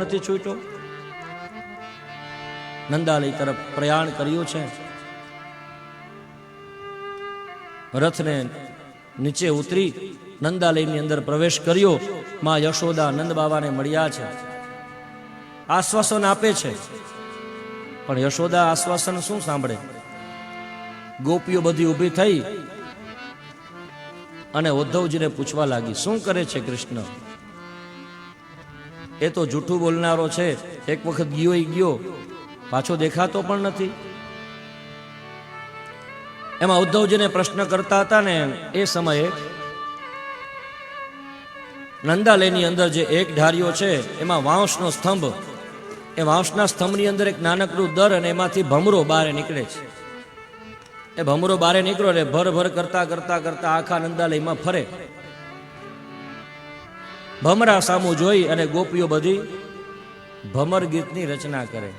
નથી છૂટ્યો. નંદાલય તરફ પ્રયાણ કર્યું છે. રથને નીચે ઉતરી નંદાલયની અંદર પ્રવેશ કર્યો. માં યશોદા નંદ બાબાને મળ્યા છે, આશ્વાસન આપે છે. પણ યશોદા આશ્વાસન શું સાંભળે? ગોપીઓ બધી ઊભી થઈ અને ઉદ્ધવજીને પૂછવા લાગી, શું કરે છે કૃષ્ણ? એ તો જૂઠું બોલનારો છે, એક વખત ગયો પાછો દેખાતો પણ નથી. એમાં ઉદ્ધવજીને પ્રશ્ન કરતા હતા ને એ સમયે નંદાલયની અંદર જે એક ઢારિયો છે એમાં વાંસનો સ્તંભ, એ વાંસના સ્તંભની અંદર એક નાનકડું દર અને એમાંથી ભમરો બારે નીકળે છે. એ ભમરો બારે નીકળ્યો ને ભર ભર કરતા કરતા કરતા આખા નંદાલયમાં ફરે. ભમરા સામું જોઈ અને ગોપીઓ બધી ભમર ગીતની રચના કરે.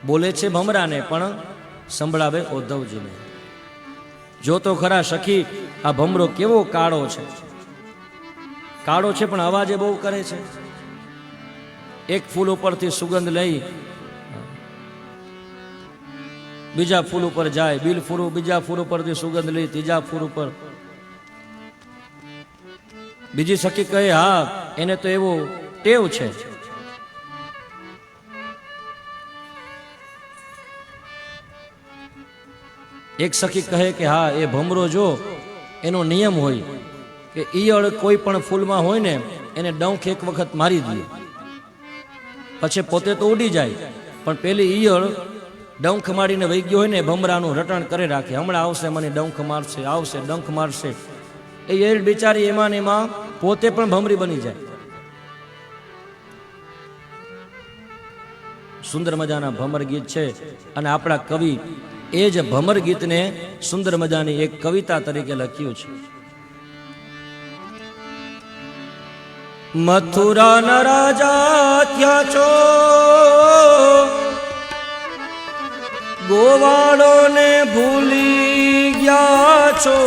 બોલે છે ભમરાને પણ સંભળાવે ઉદ્ધવજીને. જો તો ખરા સખી, આ ભમરો કેવો કાળો છે, કાળો છે પણ અવાજે બહુ કરે છે. એક ફૂલ ઉપરથી સુગંધ લઈ બીજા ફૂલ ઉપર જાય, બીજા ફૂલ ઉપરથી સુગંધ લઈ ત્રીજા ફૂલ ઉપર. બીજી સખી કહે, હા એને તો એવો ટેવ છે. એક સખી કહે કે હા, એ ભમરો જો એનો નિયમ હોય કે ઈયળ કોઈ પણ ફૂલમાં હોય ને એને ડંખ એક વખત મારી દે, પછી પોતે તો ઉડી જાય, પણ પેલી ઈયળ ડંખ મારીને વહી ગયો હોય ને ભમરાનું રટણ કરી રાખે, હમણાં આવશે મને ડંખ મારશે, આવશે ડંખ મારશે. એ ઈયળ બિચારી એમાં ને એમાં પોતે પણ ભમરી બની જાય. સુંદર મજાના ભમર ગીત છે અને આપણા કવિ એ જ ભમર ગીતને સુંદર મજાની એક કવિતા તરીકે લખ્યું છે. મથુરા ના રાજા ત્યાં છો, ગોવાળો ને ભૂલી ગયા છો.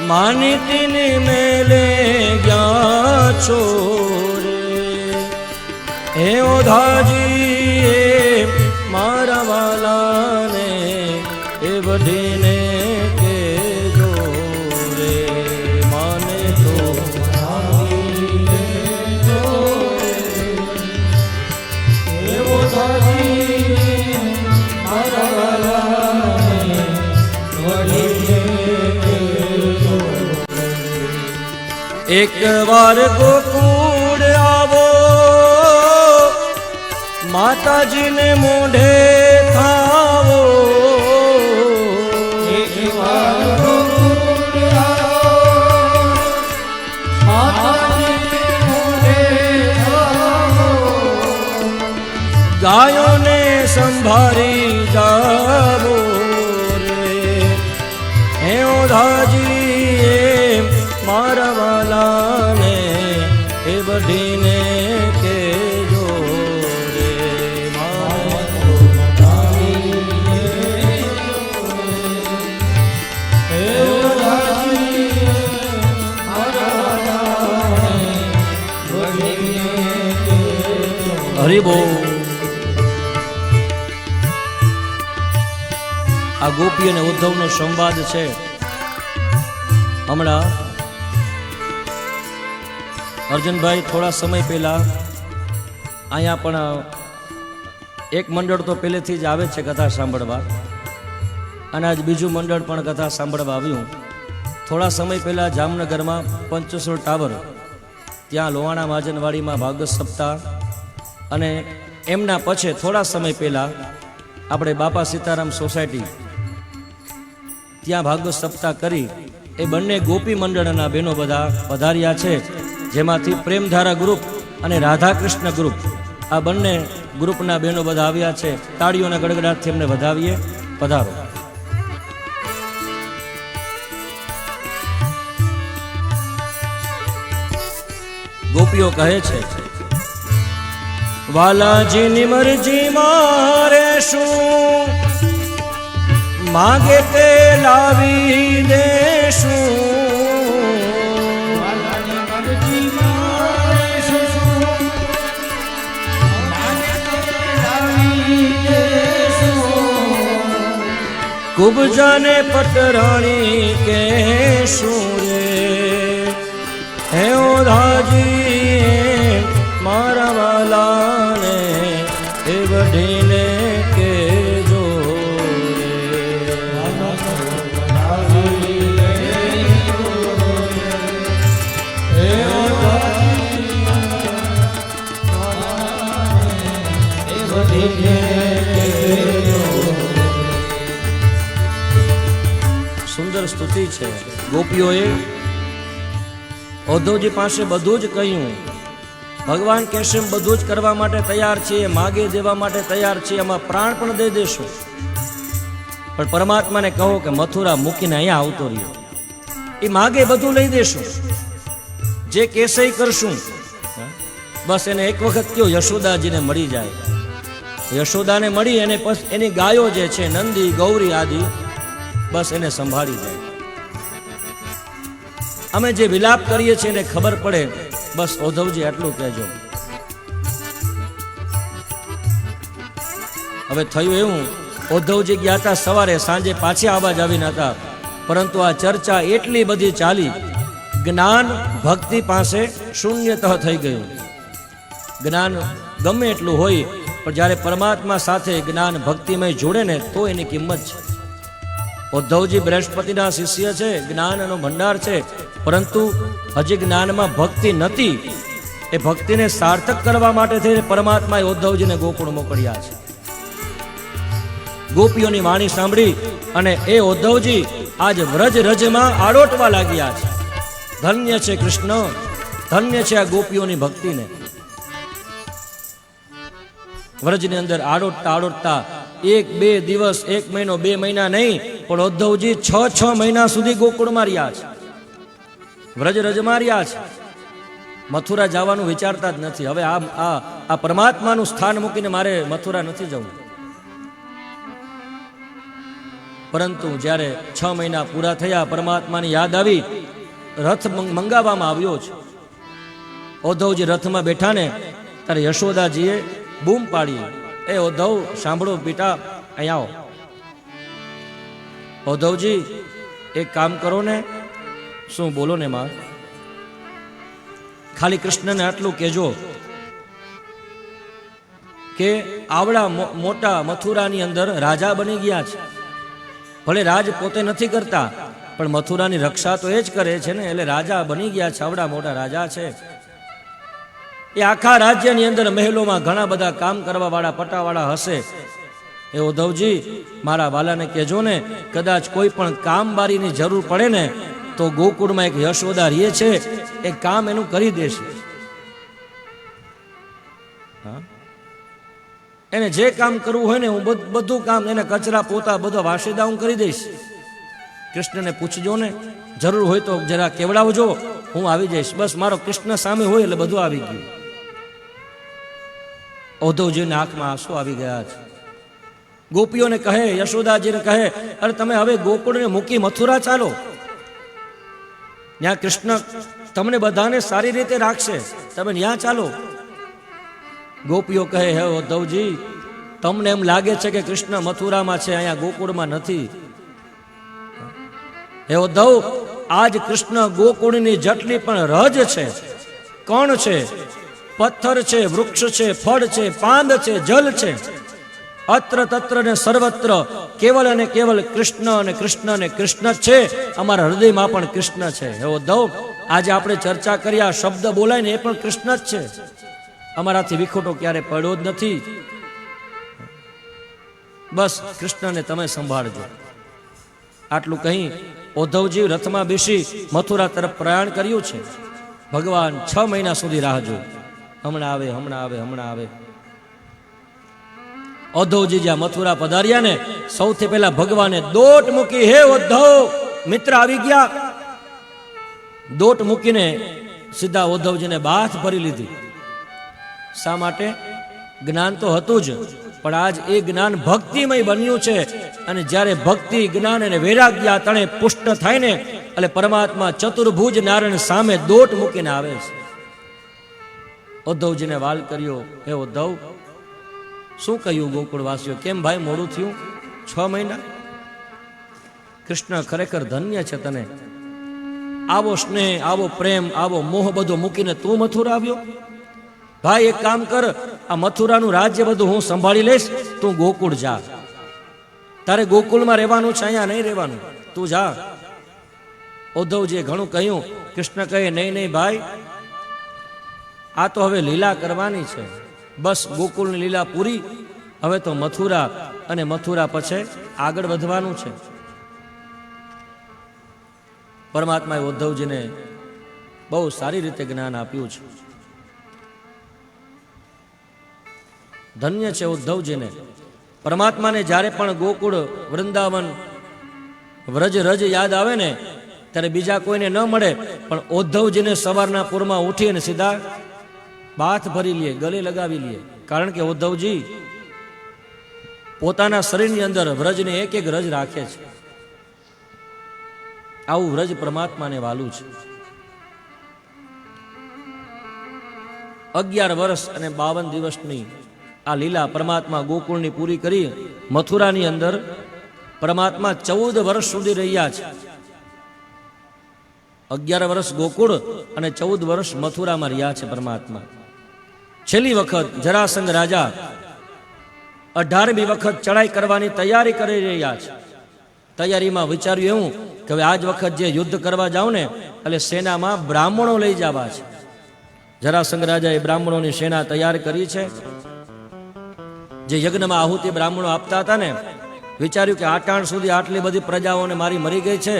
માનીતીને મેલે ગયા છો રે. હે ઓધાજી મારા વાલાને એ બધીને કેજો રે. માને તો મારા વાલાને એક વાર ગોકુળ આવો, માતાજીને મોઢે થાવો. એક વાર ગોકુળ આવો, માતાજીને મોઢે થાવો. ગાયોને સંભાળી જાવો રે. હે ઓધાજી મારા વાલાને એ બધીને કેજો રે. હરિબો. આ ગોપી અને ઉદ્ધવનો સંવાદ છે. હમણાં અર્જુનભાઈ થોડા સમય પહેલા અહીંયા પણ એક મંડળ તો પહેલેથી જ આવે છે કથા સાંભળવા, અને આજ બીજું મંડળ પણ કથા સાંભળવા આવ્યું. થોડા સમય પહેલા જામનગરમાં પંચેશ્વર ટાવર ત્યાં લોહાણા મહાજનવાડીમાં ભાગવત સપ્તાહ, અને એમના પછી થોડા સમય પહેલા આપણે બાપા સીતારામ સોસાયટી ત્યાં ભાગવત સપ્તાહ કરી. એ બંને ગોપી મંડળના બહેનો બધા પધાર્યા છે, જેમાંથી પ્રેમધારા ગ્રુપ અને રાધાકૃષ્ણ ગ્રુપ, આ બંને ગ્રુપના બહેનો બધા આવ્યા છે. તાળીઓના ગડગડાટથી એમને વધાવીએ. પધારો. ગોપીઓ કહે છે, વાલાજીની મરજીમાં માગે તે લાવી દેશું, કુબજાને પટરાણી કેશું રે, હે ઓધાજી મારા વાલાને એ વઢીને કેજો સુંદર સ્તુતિ છે. ગોપીઓએ ઉદ્ધવજી પાસે બધું જ કહ્યું. ભગવાન કહેશે બધું જ કરવા માટે તૈયાર છીએ, માગે દેવા માટે તૈયાર છીએ, એમાં પ્રાણ પણ દઈ દેશું, પણ પરમાત્માને કહો કે મથુરા મૂકીને અહીંયા આવતો રહ્યો. એ માગે બધું લઈ દેશું, જે કેસે કરશું. બસ એને એક વખત કયો યશોદાજીને મળી જાય. યશોદાને મળી અને પછી એની ગાયો જે છે નંદી ગૌરી આદિ, બસ એને સંભાળી જાય. અમે જે વિલાપ કરીએ છીએ એને ખબર પડે. બસ ઉદ્ધવજી આટલું કહેજો. હવે થયું એવું, ઉદ્ધવજી ગયા હતા સવારે, સાંજે પાછી આવાજ આવીને હતા, પરંતુ આ ચર્ચા એટલી બધી ચાલી, જ્ઞાન ભક્તિ પાસે શૂન્યતઃ થઈ ગયું. જ્ઞાન ગમે એટલું હોય, પણ જ્યારે પરમાત્મા સાથે જ્ઞાન ભક્તિમય જોડે ને તો એની કિંમત છે. ઉદ્ધવજી બૃહસ્પતિના શિષ્ય છે, જ્ઞાનનો ભંડાર છે, પરંતુ હજી જ્ઞાનમાં ભક્તિ નથી. એ ભક્તિને સાર્થક કરવા માટે થઈને પરમાત્માએ ઉદ્ધવજીને ગોકુળ મોકલ્યા છે. ગોપીઓની વાણી સાંભળી અને એ ઉદ્ધવજી આજ વ્રજ રજમાં આડોટવા લાગ્યા છે. ધન્ય છે કૃષ્ણ, ધન્ય છે આ ગોપીઓની ભક્તિને. વ્રજની અંદર આડોટતા આડોટતા 1-2 દિવસ, 1 મહિનો, 2 મહિના નહીં, પણ ઉદ્ધવજી 6 મહિના સુધી ગોકુળમાં રહ્યા છે, વ્રજ રજમાં રહ્યા છે. મથુરા જવાનું વિચારતા જ નથી. હવે આ પરમાત્માનું સ્થાન મૂકીને મારે મથુરા નથી જવું. પરંતુ જ્યારે 6 મહિના પૂરા થયા, પરમાત્માની યાદ આવી, રથ મંગાવવામાં આવ્યો છે. ઉદ્ધવજી રથમાં બેઠા ને ત્યારે યશોદાજીએ બૂમ પાડી, એ ઉદ્ધવ સાંભળો બેટા, અહીંયા આવો. ઉદ્ધવજી એક કામ કરો ને. શું? બોલો ને માં. ખાલી કૃષ્ણને આટલું કહેજો કે આવડા મોટા મથુરાની અંદર રાજા બની ગયા છે. ભલે રાજ પોતે નથી કરતા, પણ મથુરાની રક્ષા તો એ જ કરે છે ને, એટલે રાજા બની ગયા છે, આવડા મોટા રાજા છે. એ આખા રાજ્યની અંદર મહેલોમાં ઘણા બધા કામ કરવા વાળા પટાવાળા હશે. એ ઉદ્ધવજી મારા વાલાને કહેજો ને, કદાચ કોઈ પણ કામબારીની જરૂર પડે ને તો ગોકુળમાં એક યશોદા રહે છે, એ કામ એનું કરી દેશે. એને જે કામ કરવું હોય ને, હું બધું કામ, એને કચરા પોતા બધા વાસીદા હું કરી દઈશ. કૃષ્ણને પૂછજો ને, જરૂર હોય તો જરા કેવડાવજો, હું આવી જઈશ. બસ મારો કૃષ્ણ સામે હોય એટલે બધું આવી ગયું. ઉદ્ધવજીની આંખમાં આંસુ આવી ગયા છે. ગોપીઓને કહે, યશોદાજીને કહે, અરે તમે હવે ગોકુળને મૂકી મથુરા ચાલો, ત્યાં કૃષ્ણ તમને બધાને સારી રીતે રાખશે, તમે ત્યાં ચાલો. ગોપીઓ કહે, હે ઉદ્ધવજી, તમને એમ લાગે છે કે કૃષ્ણ મથુરામાં છે, અહીંયા ગોકુળમાં નથી. હે ઉદ્ધવ, આજ કૃષ્ણ ગોકુળની જેટલી પણ રજ છે, કણ છે, પથ્થર છે, વૃક્ષ છે, ફળ છે, પાંદ છે, જલ છે, અત્ર તત્ર ને સર્વત્ર કેવલ અને કેવલ કૃષ્ણ અને કૃષ્ણ અને કૃષ્ણ જ છે. અમારા હૃદયમાં પણ કૃષ્ણ છે. હે ઉદ્ધવ, આજે આપણે ચર્ચા કરી, આ શબ્દ બોલાય ને એ પણ કૃષ્ણ જ છે. અમારાથી વિખોટો ક્યારે પડ્યો જ નથી. બસ કૃષ્ણને તમે સંભાળજો. આટલું કહી ઉદ્ધવજી રથમાં બેસી મથુરા તરફ પ્રયાણ કર્યું છે. ભગવાન 6 મહિના સુધી રાહ જોઈ, હમણાં આવે, હમણાં આવે, હમણાં આવે. ઉદ્ધવજી જ્યાં મથુરા પધાર્યા ને, સૌથી પહેલા ભગવાને દોટ મૂકી. હે ઉદ્ધવ, મિત્ર આવી ગયા. દોટ મૂકીને સીધા ઉદ્ધવજીને બાથ ભરી લીધી. શા માટે? જ્ઞાન તો હતું જ, પણ આજ એ જ્ઞાન ભક્તિમય બન્યું છે. અને જ્યારે ભક્તિ જ્ઞાન અને વૈરાગ્ય તણે પુષ્ટ થાય ને એટલે પરમાત્મા ચતુર્ભુજ નારાયણ સામે દોટ મૂકીને આવે છે. ઉદ્ધવજીને વાલ કર્યો, હે ઉદ્ધવ, શું કહ્યું ગોકુળવાસીઓ? કેમ ભાઈ મોડું થયું? 6 મહિના? કૃષ્ણ ખરેખર ધન્ય છે તને. આવો સ્નેહ, આવો પ્રેમ, આવો મોહ બધો મૂકીને તું મથુરા આવ્યો? ભાઈ એક કામ કર, આ મથુરાનું રાજ્ય બધું હું સંભાળી લઈશ, તું ગોકુળ જા. તારે ગોકુળમાં રહેવાનું છે, અહીંયા નહીં રહેવાનું, તું જા. ઉદ્ધવજીએ ઘણું કહ્યું. કૃષ્ણ કહે, નહીં નહીં ભાઈ, આ તો હવે લીલા કરવાની છે. બસ ગોકુળની લીલા પૂરી, હવે તો મથુરા, અને મથુરા પછી આગળ વધવાનું છે. પરમાત્માએ ઉદ્ધવજીને બહુ સારી રીતે જ્ઞાન આપ્યું છે. ધન્ય છે ઉદ્ધવજીને. પરમાત્માને જ્યારે પણ ગોકુળ, વૃંદાવન, વ્રજ રજ યાદ આવે ને ત્યારે બીજા કોઈને ન મળે, પણ ઉદ્ધવજીને સવારના પૂરમાં ઉઠી અને સીધા બાથ ભરી લે, ગલે લગાવી લે. કારણ કે ઉદ્ધવજી પોતાના શરીરની અંદર વ્રજને એક એક રજ રાખે છે. આવું વ્રજ પરમાત્માને વાલું છે. 11 વર્ષ અને 52 દિવસની આ લીલા પરમાત્મા ગોકુળની પૂરી કરી. મથુરાની અંદર પરમાત્મા 14 વર્ષ સુધી રહ્યા છે. 11 વર્ષ ગોકુળ અને 14 વર્ષ મથુરામાં રહ્યા છે પરમાત્મા. છેલ્લી વખત જરાસંઘ રાજા 18મી વખત ચડાઈ કરવાની તૈયારી કરી રહ્યા છે. તૈયારીમાં વિચાર્યું એવું કે હવે આજ વખત જે યુદ્ધ કરવા જાવ ને એટલે સેનામાં બ્રાહ્મણો લઈ જવા છે. જરાસંઘ રાજાએ બ્રાહ્મણોની સેના તૈયાર કરી છે. જે યજ્ઞમાં આહુતિ બ્રાહ્મણો આપતા હતા ને, વિચાર્યું કે આટાણ સુધી આટલી બધી પ્રજાઓને મારી મરી ગઈ છે,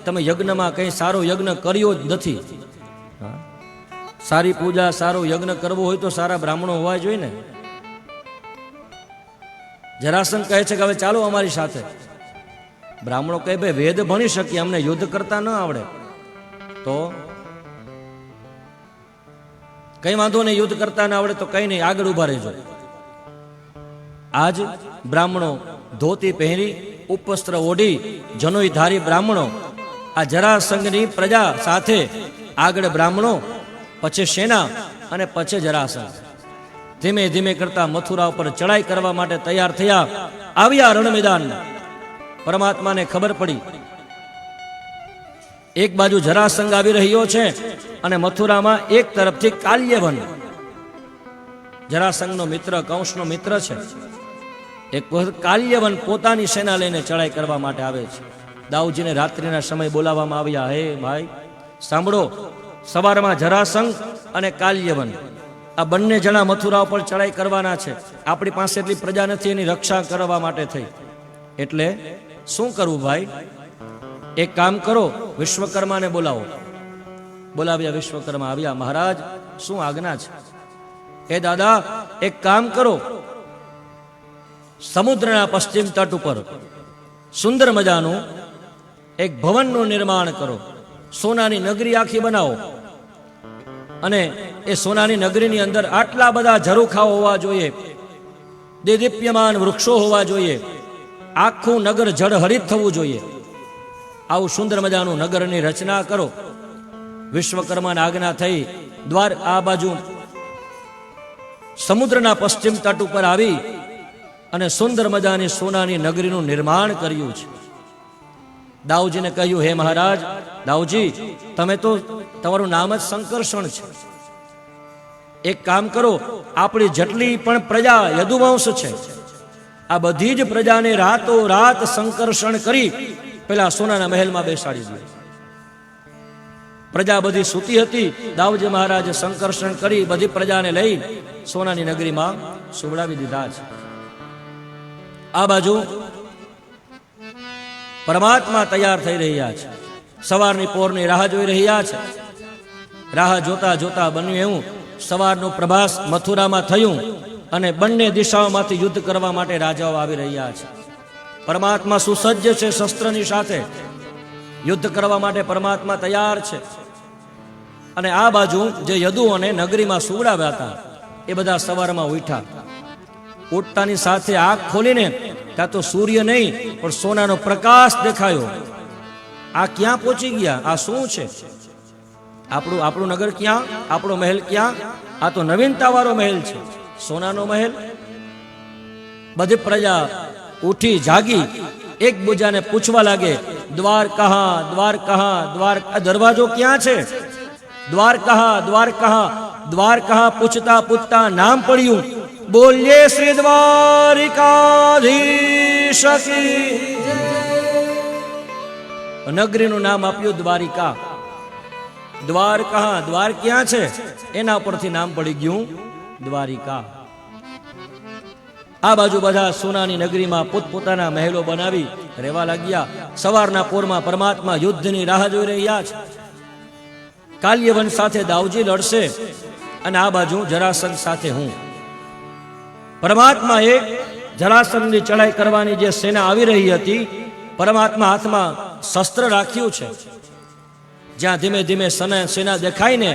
તમે યજ્ઞમાં કંઈ સારો યજ્ઞ કર્યો જ નથી. સારી પૂજા, સારો યજ્ઞ કરવો હોય તો સારા બ્રાહ્મણો હોવા જોઈએ ને. જરાસંઘ કહે છે કે હવે ચાલો અમારી સાથે. બ્રાહ્મણો કહે, ભાઈ વેદ ભણી શકીએ, અમને યુદ્ધ કરતા ન આવડે. તો કઈ વાંધો નહીં, યુદ્ધ કરતા ન આવડે તો કઈ નહીં, આગળ ઉભા રહેજો. આજ બ્રાહ્મણો ધોતી પહેરી, ઉપવસ્ત્ર ઓઢી, જનોઈ ધારી બ્રાહ્મણો આ જરાસંઘની પ્રજા સાથે આગળ બ્રાહ્મણો, પછી સેના અને પછી જરાસંઘ ધીમે ધીમે કરતા મથુરા ઉપર ચડાઈ કરવા માટે તૈયાર થયા. આવ્યા રણ મેદાન. પરમાત્માને ખબર પડી એક બાજુ જરાસંઘ આવી રહ્યો છે અને મથુરામાં એક તરફથી કાલ્યવન, જરાસંઘનો મિત્ર, કંસનો મિત્ર છે. એક વખત કાલ્યવન પોતાની સેના લઈને ચડાઈ કરવા માટે આવે છે. દાઉદજીને રાત્રિના સમય બોલાવવામાં આવ્યા. હે ભાઈ સાંભળો, સવારમાં જરાસંઘ અને કાલ્યવન આ બંને જણા મથુરા ઉપર ચડાઈ કરવાના છે. આપણી પાસે એટલી પ્રજા નથી એની રક્ષા કરવા માટે થઈ. એટલે શું કરવું ભાઈ? એક કામ કરો, વિશ્વકર્માને બોલાવો. બોલાવ્યા. વિશ્વકર્મા આવ્યા. મહારાજ શું આજ્ઞા છે? હે દાદા, એક કામ કરો, સમુદ્રના પશ્ચિમ તટ ઉપર સુંદર મજાનું એક ભવનનું નિર્માણ કરો. સોનાની નગરી આખી બનાવો અને એ સોનાની નગરીની અંદર આટલા બધા ઝરૂખાઓ હોવા જોઈએ, દેદીપ્યમાન વૃક્ષો હોવા જોઈએ, આખું નગર જળહરિત થવું જોઈએ. આવું સુંદર મજાનું નગરની રચના કરો. વિશ્વકર્માને આજ્ઞા થઈ. દ્વાર આ બાજુ સમુદ્રના પશ્ચિમ તટ ઉપર આવી અને સુંદર મજાની સોનાની નગરીનું નિર્માણ કર્યું છે. દાઉજીને કહ્યું, હે મહારાજ, દાઉજી તમે તો, તમારું નામ જ સંકર્ષણ છે. એક કામ કરો, આપણી જેટલી પણ પ્રજા યદુવંશ છે આ બધી જ પ્રજાને રાતો રાત સંકર્ષણ કરી પેલા સોનાના મહેલમાં બેસાડી દીધી. પ્રજા બધી સૂતી હતી. દાઉજી મહારાજે સંકર્ષણ કરી બધી પ્રજાને લઈ સોનાની નગરીમાં સુવડાવી દીધા છે. આ બાજુ પરમાત્મા તૈયાર થઈ રહ્યા છે. સવારની પોરની રાહ જોઈ રહ્યા છે. રાહ જોતા જોતા બન્યું એવું, સવારનું પ્રભાસ મથુરામાં થયું અને બંને દિશાઓમાંથી યુદ્ધ કરવા માટે રાજાઓ આવી રહ્યા છે. પરમાત્મા સુસજ્જ છે. શસ્ત્રની સાથે યુદ્ધ કરવા માટે પરમાત્મા તૈયાર છે. અને આ બાજુ જે યદુઓને નગરીમાં સુવડાવ્યા હતા એ બધા સવારમાં ઉઠ્યા. ઉઠતાની સાથે આંખ ખોલીને ત્યાં તો સૂર્ય નહીં પણ સોનાનો પ્રકાશ દેખાયો. આ ક્યાં પહોંચી ગયા? આ શું છે? આપણું નગર ક્યાં? આપણો મહેલ ક્યાં? આ તો નવીનતાવાળો મહેલ છે, સોનાનો મહેલ. બધી પ્રજા ઉઠી જાગી, એકબીજાને પૂછવા લાગે, દ્વાર કહા, દ્વાર કહા, દ્વાર, દરવાજો ક્યાં છે? દ્વાર કહા, દ્વાર કહા, દ્વાર કહા. પૂછતા પૂછતા નામ પડ્યું, બોલીએ શ્રી દ્વારિકાધીશ કી. નગરીનું નામ આપ્યું દ્વારિકા. દ્વાર કહા, દ્વાર ક્યાં છે? એના પરથી નામ પડી ગયું દ્વારિકા. આ બાજુ બધા સોનાની નગરીમાં પોતપોતાના મહેલો બનાવી રહેવા લાગ્યા. સવારના પોરમાં પરમાત્મા યુદ્ધની રાહ જોઈ રહ્યા છે. કાલ્યવંશ સાથે દાઉજી લડશે અને આ બાજુ જરાસંઘ સાથે હું. પરમાત્મા એક જરાસંઘની ચડાઈ કરવાની જે સેના આવી રહી હતી, પરમાત્મા હાથમાં શસ્ત્ર રાખ્યું છે. જ્યાં ધીમે ધીમે સેના દેખાઈને